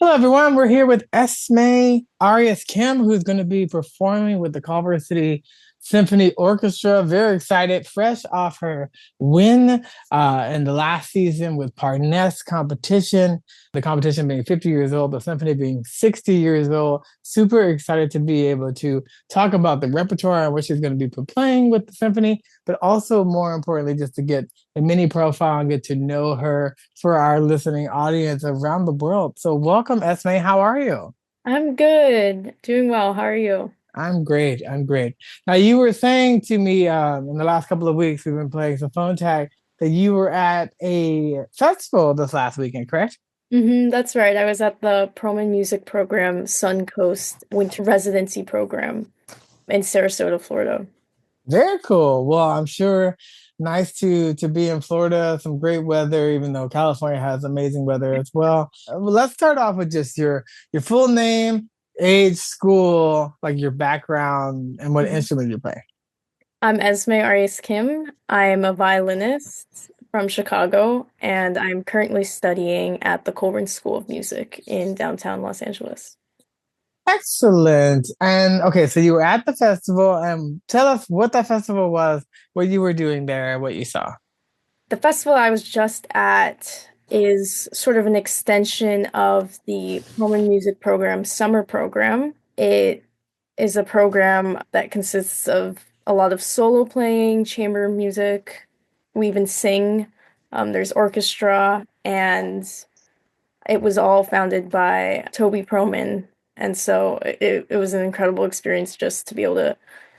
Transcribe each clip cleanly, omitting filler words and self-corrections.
Hello, everyone. We're here with Esme Arias-Kim, who's going to be performing with the Culver City Symphony Orchestra. Very excited, fresh off her win in the last season with Parness competition. The competition being 50 years old, the symphony being 60 years old. Super excited to be able to talk about the repertoire and what she's going to be playing with the symphony, but also more importantly, just to get a mini profile and get to know her for our listening audience around the world. So, welcome, Esme. How are you? I'm good. Doing well. How are you? I'm great. I'm great. Now, you were saying to me in the last couple of weeks, we've been playing some phone tag, that you were at a festival this last weekend, correct? That's right. I was at the Perlman Music Program Suncoast Winter Residency Program in Sarasota, Florida. Very cool. Well, I'm sure nice to be in Florida, some great weather, even though California has amazing weather as well. Well, let's start off with just your full name, age, school, like your background, and what Mhm. instrument you play. I'm Esme Arias-Kim. I'm a violinist from Chicago, and I'm currently studying at the Colburn School of Music in downtown Los Angeles. Excellent. And okay, so you were at the festival, and tell us what that festival was, what you were doing there, what you saw. The festival I was just at is sort of an extension of the Perlman Music Program summer program. It is a program that consists of a lot of solo playing, chamber music. We even sing. There's orchestra, and it was all founded by Toby Perlman. And so it was an incredible experience just to be able to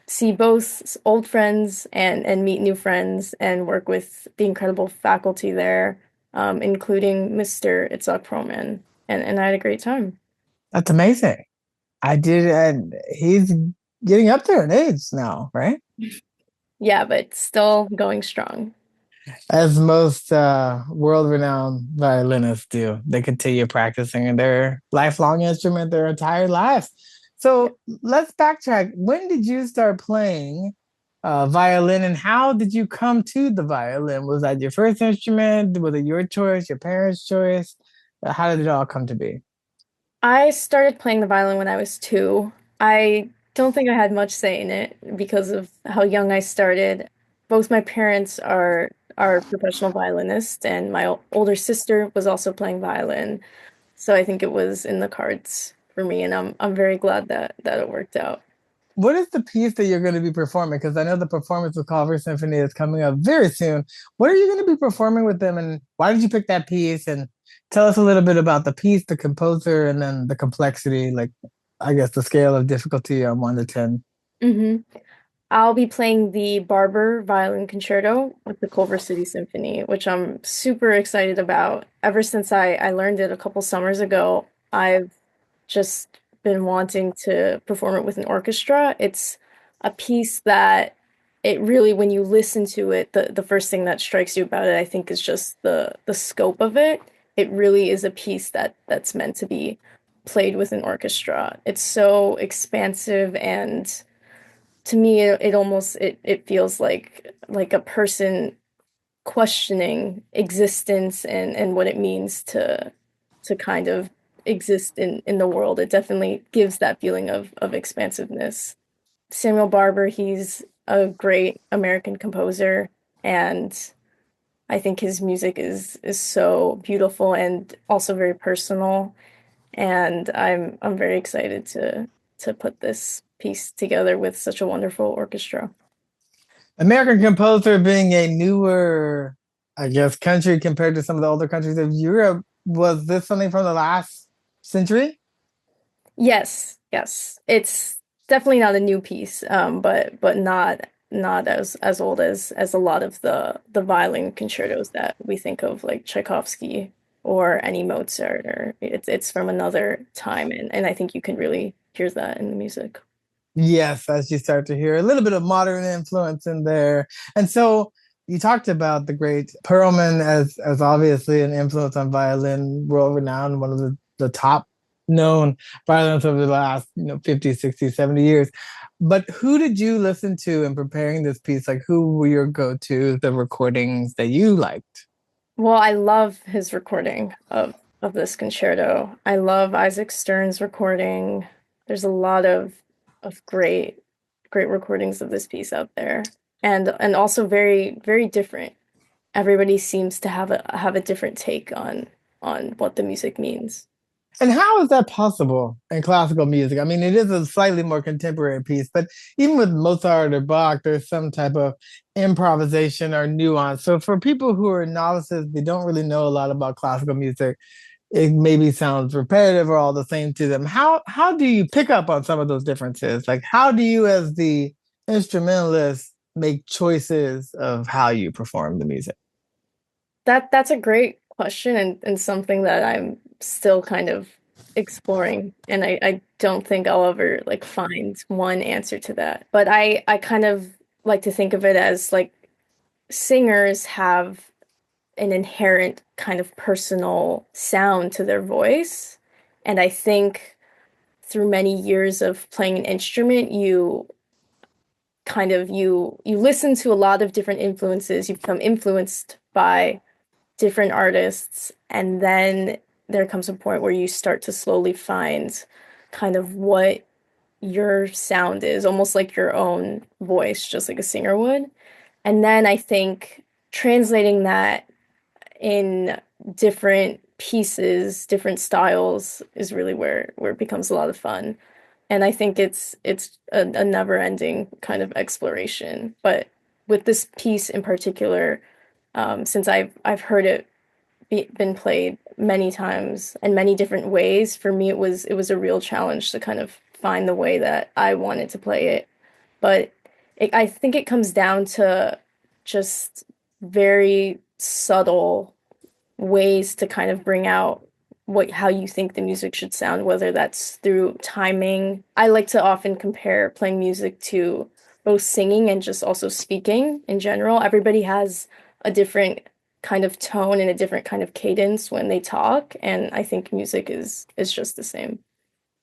see both old friends and meet new friends and work with the incredible faculty there, including Mr. Itzhak Perlman. And I had a great time. That's amazing. I did, and he's getting up there in age now, right? Yeah, but still going strong. As most world-renowned violinists do. They continue practicing in their lifelong instrument their entire lives. So let's backtrack. When did you start playing violin, and how did you come to the violin? Was that your first instrument? Was it your choice, your parents' choice? How did it all come to be? I started playing the violin when I was 2. I don't think I had much say in it because of how young I started. Both my parents are professional violinists, and my older sister was also playing violin. So I think it was in the cards for me, and I'm very glad that it worked out. What is the piece that you're going to be performing? Because I know the performance with Culver Symphony is coming up very soon. What are you going to be performing with them, and why did you pick that piece? And tell us a little bit about the piece, the composer, and then the complexity, like I guess the scale of difficulty on 1 to 10. hmm I'll be playing the Barber Violin Concerto with the Culver City Symphony, which I'm super excited about. Ever since I learned it a couple summers ago, I've just been wanting to perform it with an orchestra. It's a piece that it really, when you listen to it, the first thing that strikes you about it, I think, is just the scope of it. It really is a piece that's meant to be played with an orchestra. It's so expansive, and to me it almost it feels like a person questioning existence and what it means to kind of exist in the world. It definitely gives that feeling of expansiveness. Samuel Barber, he's a great American composer, and I think his music is so beautiful and also very personal. And I'm very excited to put this piece together with such a wonderful orchestra. American composer being a newer, I guess, country compared to some of the older countries of Europe, was this something from the last century? Yes, yes. It's definitely not a new piece, but not as old as a lot of the violin concertos that we think of, like Tchaikovsky or any Mozart, or it's from another time, and I think you can really hear that in the music. Yes, as you start to hear a little bit of modern influence in there. And so you talked about the great Perlman as obviously an influence on violin, world renowned, one of the top known violinists over the last, 50, 60, 70 years. But who did you listen to in preparing this piece? Like who were your go-to, the recordings that you liked? Well, I love his recording of this concerto. I love Isaac Stern's recording. There's a lot of great recordings of this piece out there. And also very different. Everybody seems to have a different take on what the music means. And how is that possible in classical music? I mean, it is a slightly more contemporary piece, but even with Mozart or Bach, there's some type of improvisation or nuance. So for people who are novices, they don't really know a lot about classical music. It maybe sounds repetitive or all the same to them. How do you pick up on some of those differences? Like how do you as the instrumentalist make choices of how you perform the music? That's a great question and something that I'm still kind of exploring. And I don't think I'll ever like find one answer to that. But I kind of like to think of it as like singers have an inherent kind of personal sound to their voice. And I think through many years of playing an instrument, you listen to a lot of different influences. You become influenced by different artists, and then there comes a point where you start to slowly find kind of what your sound is, almost like your own voice, just like a singer would. And then I think translating that in different pieces, different styles is really where it becomes a lot of fun. And I think it's a never-ending kind of exploration. But with this piece in particular, since I've heard it been played many times and many different ways, for me it was a real challenge to kind of find the way that I wanted to play it. But I think it comes down to just very subtle ways to kind of bring out what how you think the music should sound, whether that's through timing. I like to often compare playing music to both singing and just also speaking in general. Everybody has a different kind of tone and a different kind of cadence when they talk, and I think music is just the same.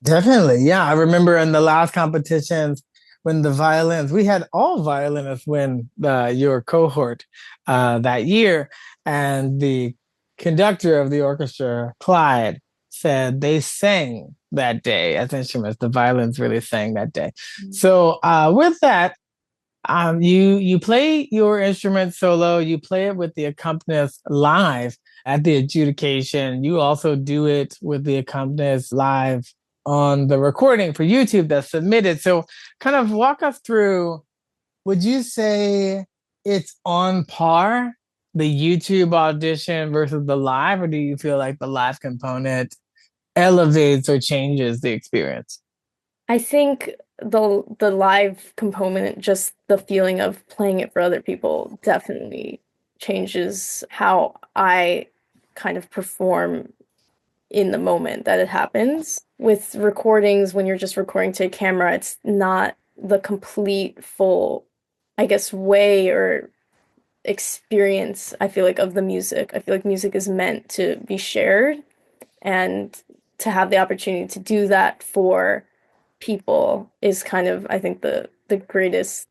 Definitely. Yeah. I remember in the last competitions when the violins, we had all violinists win your cohort that year. And the conductor of the orchestra, Clyde, said they sang that day as instruments. The violins really sang that day. So with that, you play your instrument solo, you play it with the accompanist live at the adjudication. You also do it with the accompanist live on the recording for YouTube that's submitted. So kind of walk us through, would you say it's on par, the YouTube audition versus the live, or do you feel like the live component elevates or changes the experience? I think the live component, just the feeling of playing it for other people, definitely changes how I kind of perform in the moment that it happens. With recordings, when you're just recording to a camera, it's not the complete full, I guess, way or experience, I feel like, of the music. I feel like music is meant to be shared, and to have the opportunity to do that for people is kind of, I think, the greatest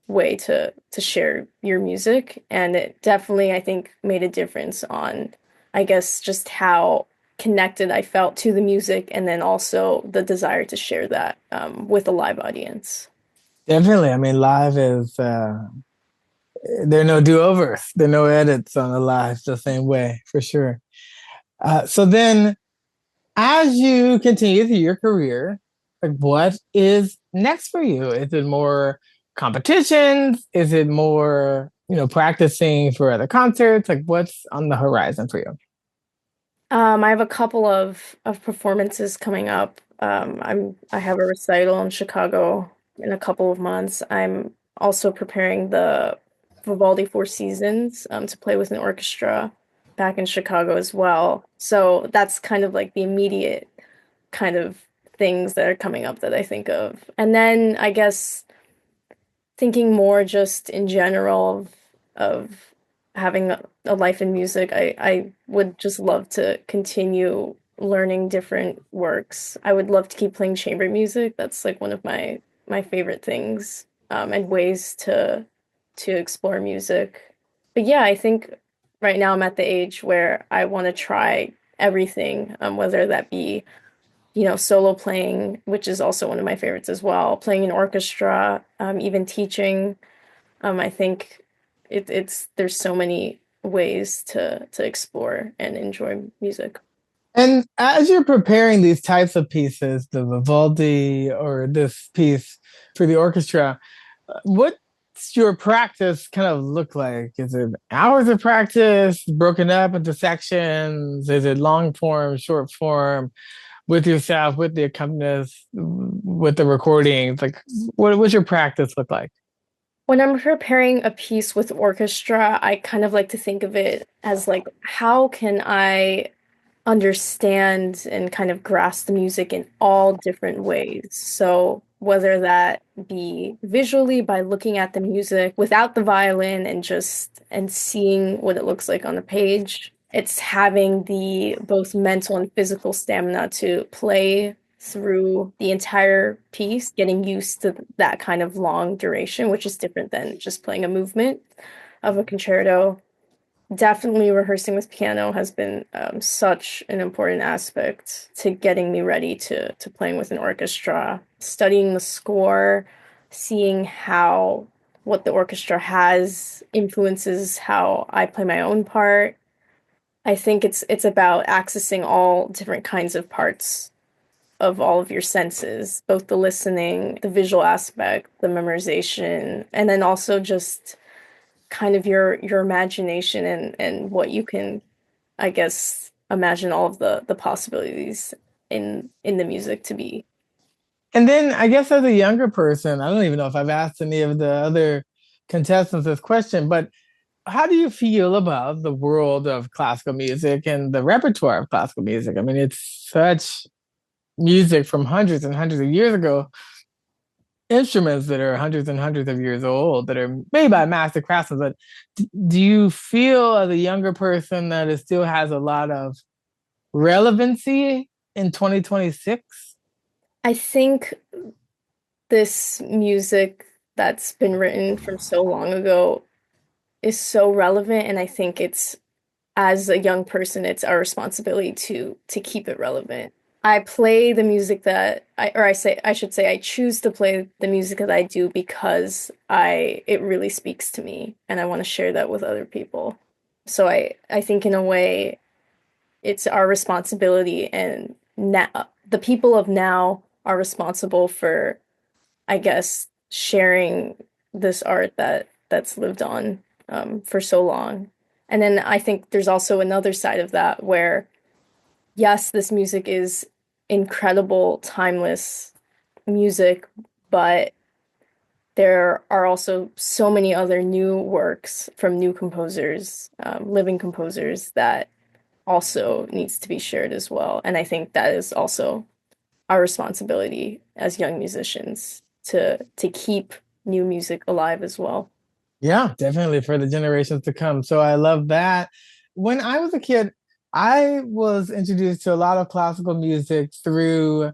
way to share your music. And it definitely, I think, made a difference on, I guess, just how connected I felt to the music, and then also the desire to share that with a live audience. Definitely. I mean, live is there are no do-overs. There are no edits on the live the same way, for sure. So then, as you continue through your career, like what is next for you? Is it more competitions? Is it more, practicing for other concerts? Like what's on the horizon for you? I have a couple of performances coming up. I have a recital in Chicago in a couple of months. I'm also preparing the Vivaldi Four Seasons to play with an orchestra back in Chicago as well. So that's kind of like the immediate kind of things that are coming up that I think of. And then I guess thinking more just in general of having a life in music, I would just love to continue learning different works. I would love to keep playing chamber music. That's like one of my favorite things, and ways to explore music. But yeah, I think right now I'm at the age where I want to try everything, whether that be, solo playing, which is also one of my favorites as well, playing in orchestra, even teaching. I think it's there's so many ways to explore and enjoy music. And as you're preparing these types of pieces, the Vivaldi or this piece for the orchestra, what's your practice kind of look like? Is it hours of practice broken up into sections? Is it long form, short form, with yourself, with the accompanist, with the recordings? Like, what's your practice look like? When I'm preparing a piece with orchestra, I kind of like to think of it as like, how can I understand and kind of grasp the music in all different ways? So, whether that be visually by looking at the music without the violin and just and seeing what it looks like on the page, it's having the both mental and physical stamina to play through the entire piece, getting used to that kind of long duration, which is different than just playing a movement of a concerto. Definitely rehearsing with piano has been such an important aspect to getting me ready to playing with an orchestra. Studying the score, seeing how what the orchestra has influences how I play my own part. I think it's about accessing all different kinds of parts of all of your senses, both the listening, the visual aspect, the memorization, and then also just kind of your imagination and what you can, I guess, imagine all of the possibilities in the music to be. And then I guess as a younger person, I don't even know if I've asked any of the other contestants this question, but how do you feel about the world of classical music and the repertoire of classical music? I mean, it's such music from hundreds and hundreds of years ago, instruments that are hundreds and hundreds of years old that are made by master craftsmen. But do you feel as a younger person that it still has a lot of relevancy in 2026? I think this music that's been written from so long ago is so relevant, and I think it's as a young person, it's our responsibility to keep it relevant. I play the music that I should say I choose to play the music that I do because I it really speaks to me and I want to share that with other people. So I think in a way it's our responsibility and now the people of now are responsible for, I guess, sharing this art that's lived on for so long. And then I think there's also another side of that where, yes, this music is incredible, timeless music, but there are also so many other new works from new composers, living composers that also needs to be shared as well. And I think that is also our responsibility as young musicians to keep new music alive as well. Yeah, definitely for the generations to come. So I love that. When I was a kid, I was introduced to a lot of classical music through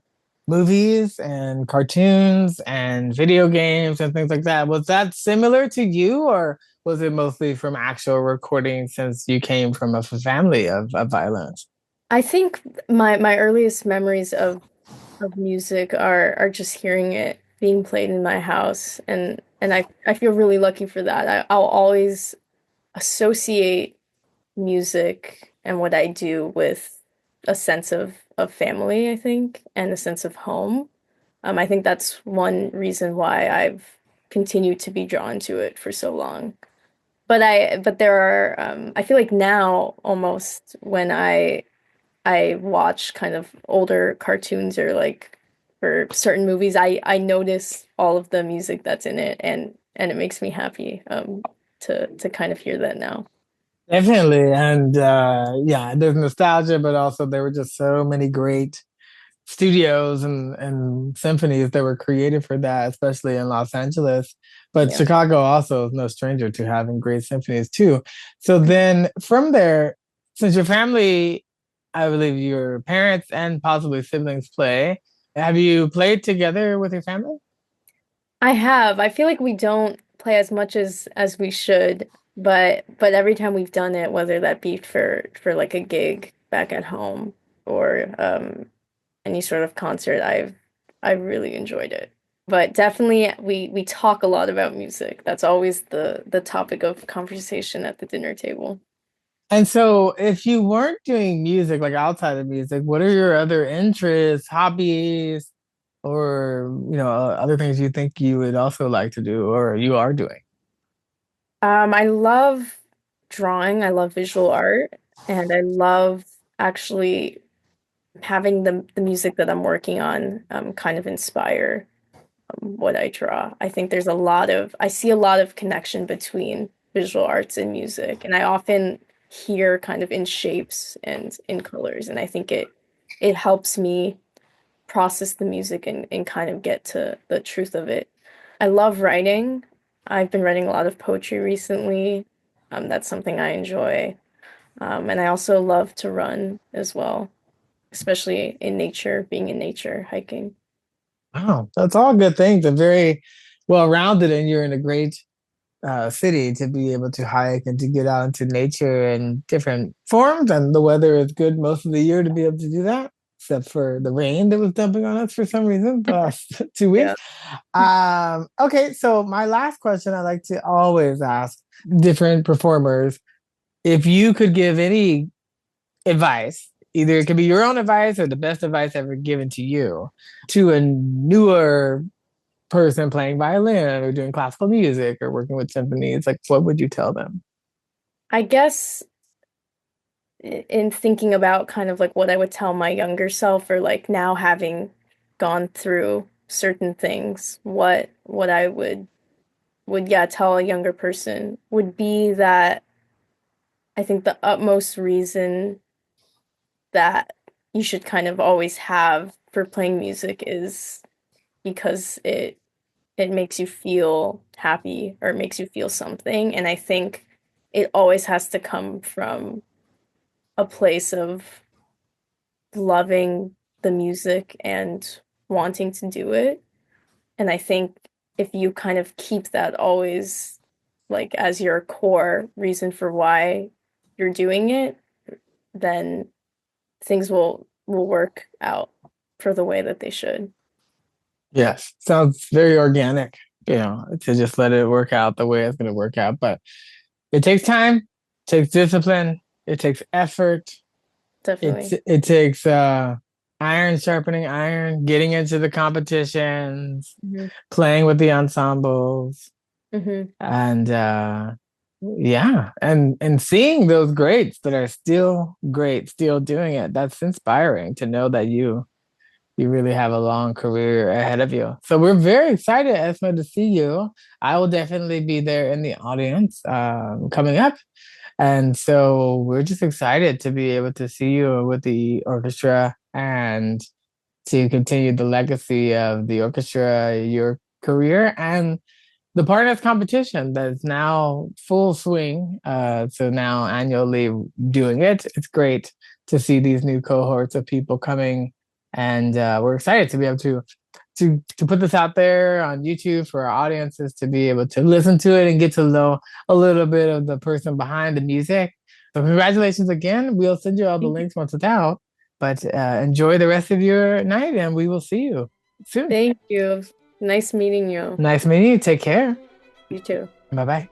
movies and cartoons and video games and things like that. Was that similar to you, or was it mostly from actual recording since you came from a family of violins? I think my earliest memories of music are just hearing it being played in my house and I feel really lucky for that. I'll always associate music and what I do with a sense of family, I think, and a sense of home. I think that's one reason why I've continued to be drawn to it for so long. But there are I feel like now almost when I watch kind of older cartoons or like for certain movies, I notice all of the music that's in it and it makes me happy to kind of hear that now. Definitely. And yeah, there's nostalgia, but also there were just so many great studios and symphonies that were created for that, especially in Los Angeles. But Yeah. Chicago also is no stranger to having great symphonies too. So then from there, since your family, I believe your parents and possibly siblings play, have you played together with your family? I have. I feel like we don't play as much as we should, but every time we've done it, whether that be for like a gig back at home or any sort of concert, I've really enjoyed it. But definitely we talk a lot about music. That's always the topic of conversation at the dinner table. And so, if you weren't doing music, like outside of music, what are your other interests, hobbies, or other things you think you would also like to do, or you are doing? I love drawing. I love visual art, and I love actually having the music that I'm working on kind of inspire what I draw. I think I see a lot of connection between visual arts and music, and I often hear kind of in shapes and in colors, and I think it helps me process the music and kind of get to the truth of it. I love writing. I've been writing a lot of poetry recently. That's something I enjoy. And I also love to run as well, especially in nature, being in nature, hiking. Wow, that's all good things. They're very well rounded, and you're in a great city to be able to hike and to get out into nature in different forms. And the weather is good most of the year to be able to do that, except for the rain that was dumping on us for some reason the last 2 weeks. Yeah. Okay, so my last question I like to always ask different performers if you could give any advice, either it could be your own advice or the best advice ever given to you, to a newer person playing violin or doing classical music or working with symphonies, like what would you tell them? I guess in thinking about kind of like what I would tell my younger self or like now having gone through certain things, what I would yeah tell a younger person would be that I think the utmost reason that you should kind of always have for playing music is because it makes you feel happy or it makes you feel something. And I think it always has to come from a place of loving the music and wanting to do it. And I think if you kind of keep that always like as your core reason for why you're doing it, then things will work out for the way that they should. Yes, sounds very organic, to just let it work out the way it's going to work out. But it takes time, it takes discipline, it takes effort, Definitely. it takes iron sharpening iron, getting into the competitions, Hmm. playing with the ensembles, Hmm. and yeah, and seeing those greats that are still great, still doing it. That's inspiring to know that you really have a long career ahead of you. So we're very excited, Esma, to see you. I will definitely be there in the audience coming up. And so we're just excited to be able to see you with the orchestra and to continue the legacy of the orchestra, your career, and the Parness competition that's now full swing. So now annually doing it. It's great to see these new cohorts of people coming, and we're excited to be able to put this out there on YouTube for our audiences to be able to listen to it and get to know a little bit of the person behind the music. So congratulations again. We'll send you all the Thank you. links once it's out. But enjoy the rest of your night, and we will see you soon. Thank you. Nice meeting you. Nice meeting you. Take care. You too. Bye bye.